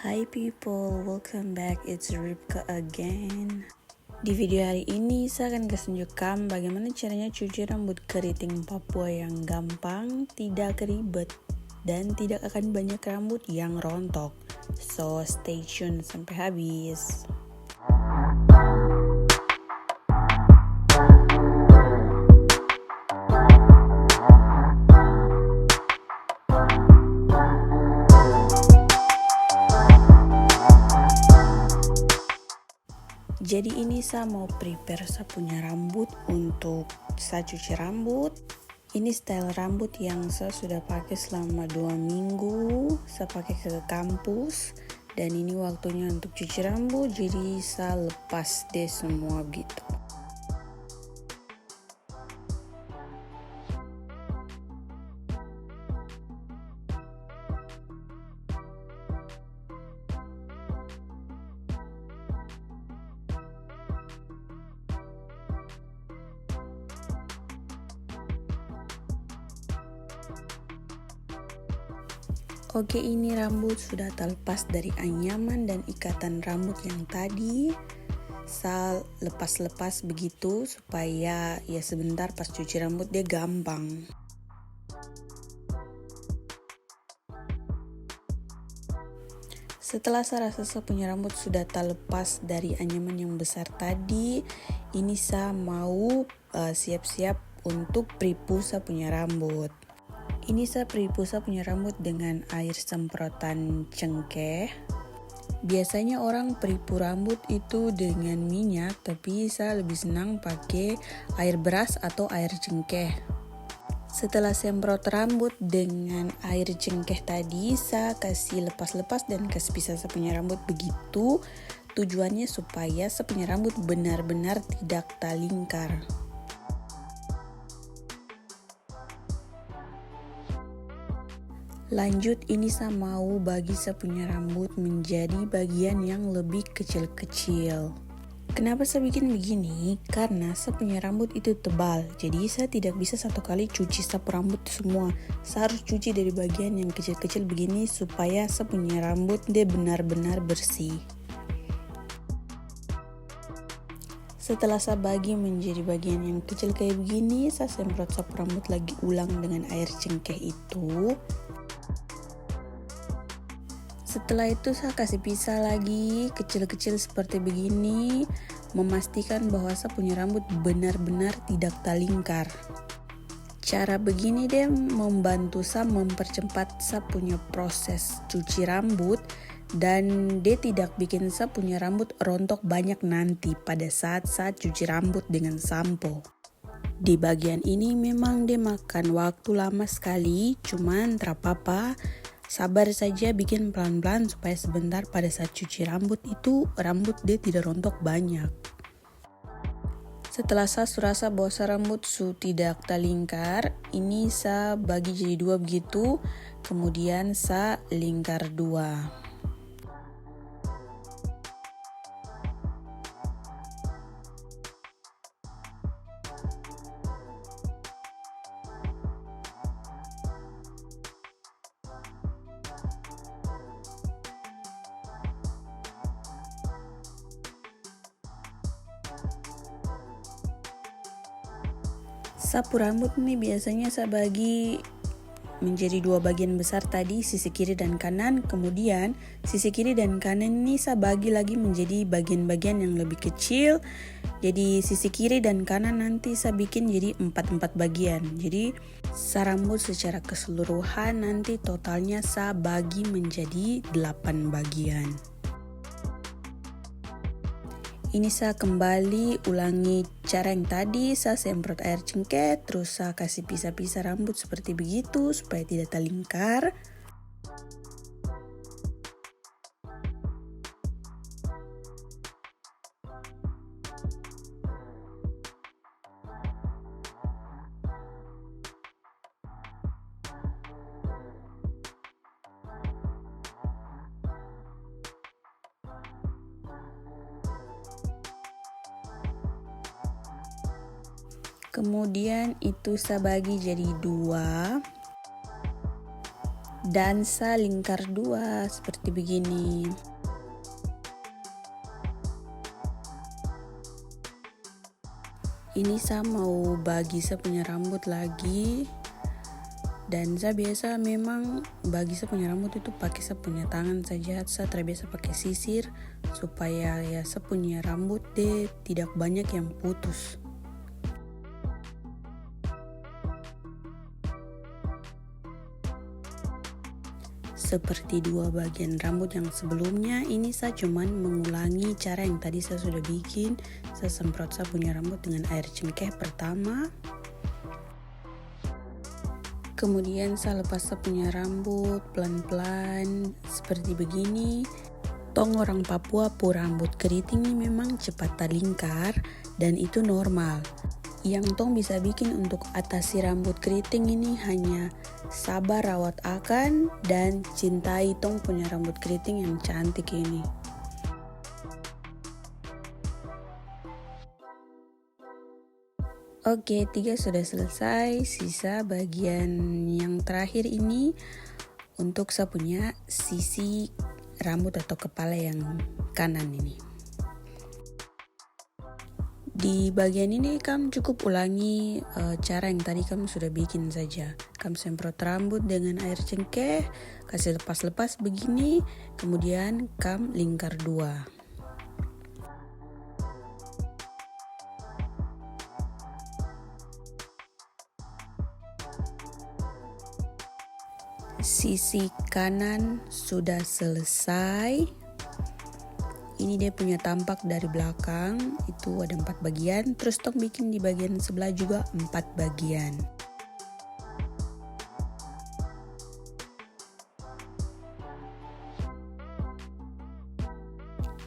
Hi people, welcome back. It's Ripka again. Di video hari ini saya akan tunjukkan bagaimana caranya cuci rambut keriting Papua yang gampang, tidak ribet, dan tidak akan banyak rambut yang rontok. So stay tune sampai habis. Jadi ini saya mau prepare saya punya rambut untuk saya cuci rambut. Ini style rambut yang saya sudah pakai selama 2 minggu. Saya pakai ke kampus dan ini waktunya untuk cuci rambut. Jadi saya lepas deh semua gitu. Oke, ini rambut sudah terlepas dari anyaman dan ikatan rambut yang tadi. Saya lepas-lepas begitu supaya ya sebentar pas cuci rambut dia gampang. Setelah saya rasa saya punya rambut sudah terlepas dari anyaman yang besar tadi, ini saya mau siap-siap untuk pre-poo saya punya rambut. Ini saya pre-poo saya punya rambut dengan air semprotan cengkeh. Biasanya orang pre-poo rambut itu dengan minyak, tapi saya lebih senang pakai air beras atau air cengkeh. Setelah semprot rambut dengan air cengkeh tadi, saya kasih lepas-lepas dan kasih pisah saya punya rambut begitu. Tujuannya supaya saya punya rambut benar-benar tidak terlingkar. Lanjut, ini saya mau bagi saya punya rambut menjadi bagian yang lebih kecil-kecil. Kenapa saya bikin begini? Karena saya punya rambut itu tebal, jadi saya tidak bisa satu kali cuci sapu rambut semua. Saya harus cuci dari bagian yang kecil-kecil begini supaya saya punya rambut dia benar-benar bersih. Setelah saya bagi menjadi bagian yang kecil kayak begini, saya semprot sapu rambut lagi ulang dengan air cengkeh itu. Setelah itu saya kasih pisah lagi kecil-kecil seperti begini, memastikan bahwa saya punya rambut benar-benar tidak terlingkar. Cara begini deh membantu saya mempercepat saya punya proses cuci rambut dan dia tidak bikin saya punya rambut rontok banyak nanti pada saat saya cuci rambut dengan sampo. Di bagian ini memang dia makan waktu lama sekali, cuman terapa-apa. Sabar saja, bikin pelan-pelan supaya sebentar pada saat cuci rambut itu rambut dia tidak rontok banyak. Setelah saya rasa bahwa rambut tidak terlingkar, ini saya bagi jadi 2 begitu, kemudian saya lingkar 2. Sapu rambut nih biasanya saya bagi menjadi 2 bagian besar tadi, sisi kiri dan kanan. Kemudian sisi kiri dan kanan ini saya bagi lagi menjadi bagian-bagian yang lebih kecil. Jadi sisi kiri dan kanan nanti saya bikin jadi 4 bagian. Jadi rambut secara keseluruhan nanti totalnya saya bagi menjadi 8 bagian. Ini saya kembali ulangi cara yang tadi, saya semprot air cengkeh, terus saya kasih pisah-pisah rambut seperti begitu supaya tidak terlingkar. Kemudian itu saya bagi jadi 2. Dan sa lingkar 2 seperti begini. Ini saya mau bagi saya punya rambut lagi. Dan saya biasa memang bagi saya punya rambut itu pakai saya punya tangan saja. Saya terbiasa pakai sisir supaya ya saya punya rambut deh tidak banyak yang putus. Seperti dua bagian rambut yang sebelumnya, ini saya cuman mengulangi cara yang tadi saya sudah bikin. Saya semprot saya punya rambut dengan air cengkeh pertama. Kemudian saya lepas saya punya rambut pelan-pelan seperti begini. Tong orang Papua rambut keriting ini memang cepat terlingkar dan itu normal. Yang tong bisa bikin untuk atasi rambut keriting ini hanya sabar rawat akan dan cintai tong punya rambut keriting yang cantik ini. Oke, 3 sudah selesai. Sisa bagian yang terakhir ini untuk saya punya sisi rambut atau kepala yang kanan ini. Di bagian ini kamu cukup ulangi cara yang tadi kamu sudah bikin saja. Kamu semprot rambut dengan air cengkeh, kasih lepas-lepas begini, kemudian kamu lingkar 2. Sisi kanan sudah selesai. Ini dia punya tampak dari belakang, itu ada 4 bagian. Terus tong bikin di bagian sebelah juga 4 bagian.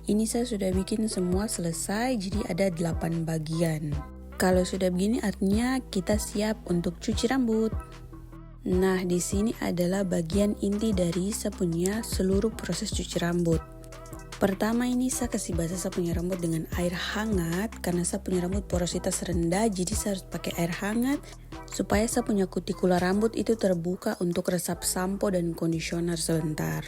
Ini saya sudah bikin semua selesai, jadi ada 8 bagian. Kalau sudah begini artinya kita siap untuk cuci rambut. Nah, di sini adalah bagian inti dari saya punya seluruh proses cuci rambut. Pertama ini saya kasih basah saya punya rambut dengan air hangat karena saya punya rambut porositas rendah, jadi saya harus pakai air hangat supaya saya punya kutikula rambut itu terbuka untuk resap sampo dan kondisioner sebentar.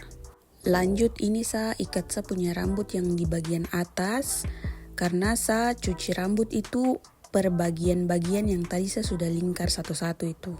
Lanjut ini saya ikat saya punya rambut yang di bagian atas karena saya cuci rambut itu per bagian-bagian yang tadi saya sudah lingkar satu-satu itu.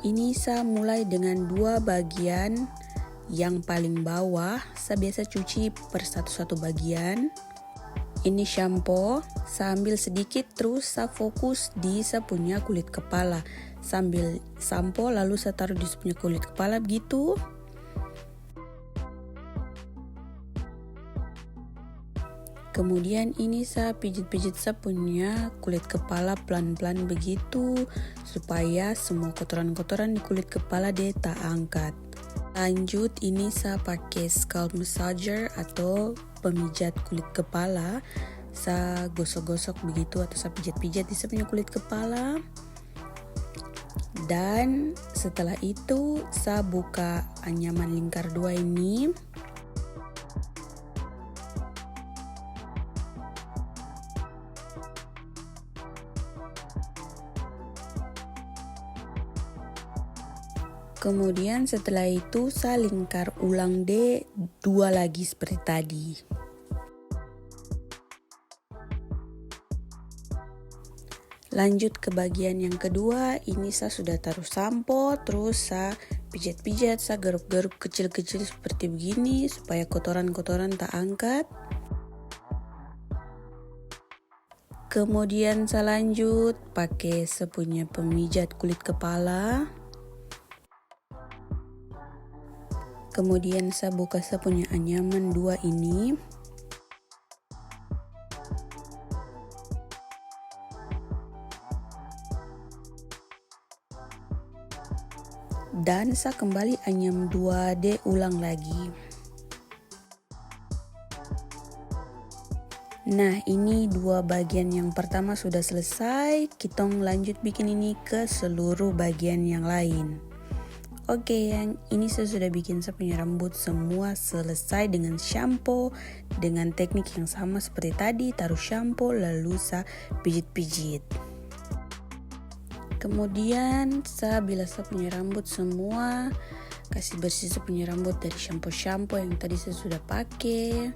Ini saya mulai dengan 2 bagian yang paling bawah. Saya biasa cuci per satu-satu bagian. Ini shampoo, saya ambil sedikit terus saya fokus di saya punya kulit kepala. Sambil sampo lalu saya taruh di saya punya kulit kepala begitu. Kemudian ini saya pijit-pijit saya punya kulit kepala pelan-pelan begitu supaya semua kotoran-kotoran di kulit kepala dia tak angkat. Lanjut ini saya pakai scalp massager atau pemijat kulit kepala. Saya gosok-gosok begitu atau saya pijat-pijat di saya punya kulit kepala. Dan setelah itu saya buka anyaman lingkar 2 ini. Kemudian setelah itu saya lingkar ulang deh 2 lagi seperti tadi. Lanjut ke bagian yang kedua, ini saya sudah taruh sampo, terus saya pijat-pijat, saya garuk-garuk kecil-kecil seperti begini supaya kotoran-kotoran tak angkat. Kemudian saya lanjut pakai sepunya pemijat kulit kepala. Kemudian saya buka saya punya anyaman 2 ini. Dan saya kembali anyam 2D ulang lagi. Nah, ini dua bagian yang pertama sudah selesai. Kita lanjut bikin ini ke seluruh bagian yang lain. Oke, yang ini saya sudah bikin saya punya rambut semua selesai dengan shampoo, dengan teknik yang sama seperti tadi, taruh shampoo lalu saya pijit-pijit. Kemudian saya bilas saya punya rambut semua, kasih bersih saya punya rambut dari shampoo yang tadi saya sudah pakai.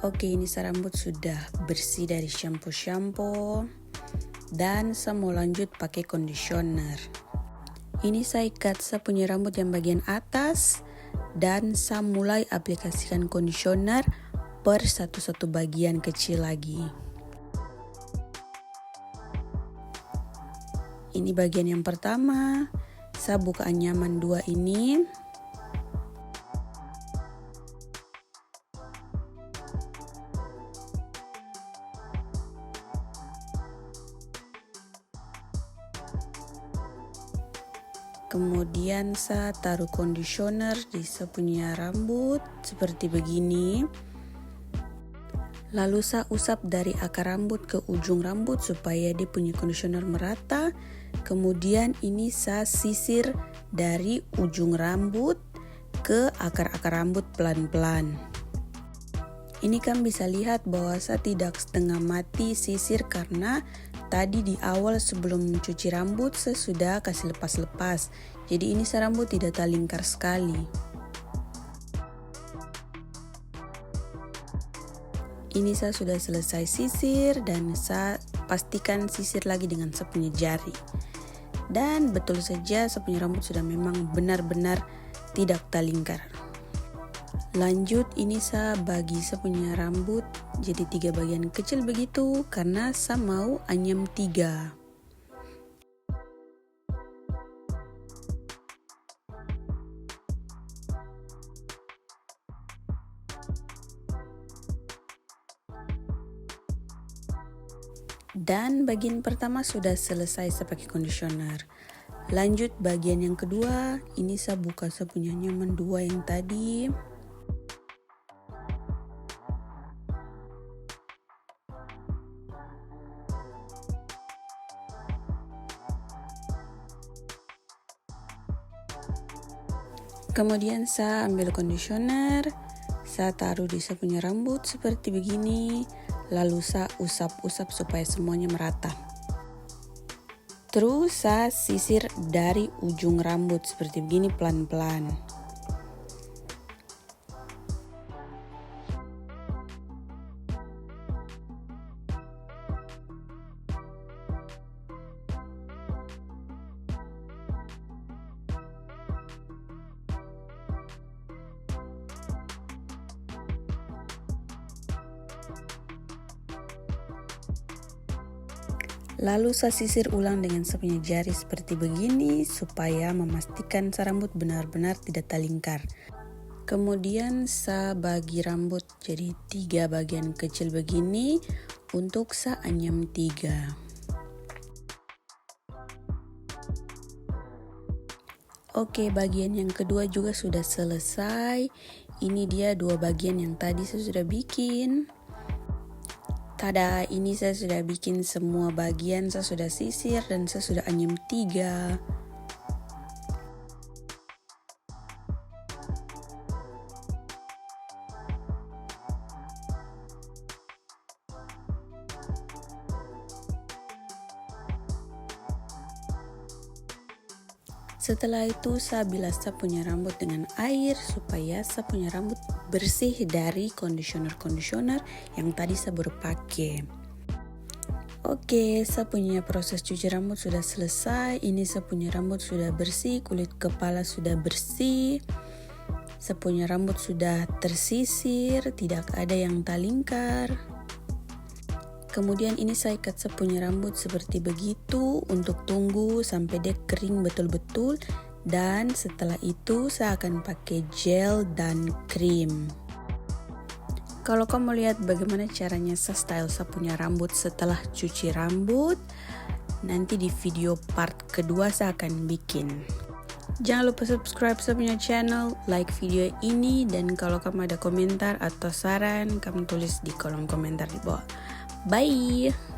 Oke, ini saya rambut sudah bersih dari shampoo dan saya mau lanjut pakai conditioner. Ini saya ikat saya punya rambut yang bagian atas dan saya mulai aplikasikan conditioner per satu-satu bagian kecil lagi. Ini bagian yang pertama, saya buka anyaman 2 ini. Kemudian saya taruh conditioner di saya punya rambut seperti begini. Lalu saya usap dari akar rambut ke ujung rambut supaya dia punya conditioner merata. Kemudian ini saya sisir dari ujung rambut ke akar-akar rambut pelan-pelan. Ini kan bisa lihat bahwa saya tidak setengah mati sisir karena tadi di awal sebelum mencuci rambut saya sudah kasih lepas-lepas. Jadi ini saya rambut tidak terlingkar sekali. Ini saya sudah selesai sisir dan saya pastikan sisir lagi dengan saya punya jari. Dan betul saja saya punya rambut sudah memang benar-benar tidak terlingkar. Lanjut ini saya bagi saya punya rambut jadi 3 bagian kecil begitu karena saya mau anyam 3. Dan bagian pertama sudah selesai saya pakai conditioner. Lanjut bagian yang kedua, ini saya buka saya punya anyaman 2 yang tadi. Kemudian saya ambil conditioner, saya taruh di saya punya rambut seperti begini, lalu saya usap-usap supaya semuanya merata. Terus saya sisir dari ujung rambut seperti begini pelan-pelan. Lalu saya sisir ulang dengan saya punya jari seperti begini supaya memastikan saya rambut benar-benar tidak terlingkar. Kemudian saya bagi rambut jadi 3 bagian kecil begini untuk saya anyam 3. Oke, bagian yang kedua juga sudah selesai. Ini dia 2 bagian yang tadi saya sudah bikin. Tada, ini saya sudah bikin semua bagian, saya sudah sisir dan saya sudah anyam 3. Setelah itu saya bilas saya punya rambut dengan air supaya saya punya rambut bersih dari conditioner yang tadi saya baru pakai. Oke, saya punya proses cuci rambut sudah selesai. Ini saya punya rambut sudah bersih, kulit kepala sudah bersih. Saya punya rambut sudah tersisir, tidak ada yang terlingkar. Kemudian ini saya ikat saya punya rambut seperti begitu untuk tunggu sampai dia kering betul-betul. Dan setelah itu saya akan pakai gel dan krim. Kalau kamu lihat bagaimana caranya saya style saya punya rambut setelah cuci rambut, Nanti di video part kedua saya akan bikin. Jangan lupa subscribe saya punya channel, like video ini, dan kalau kamu ada komentar atau saran, kamu tulis di kolom komentar di bawah. Bye!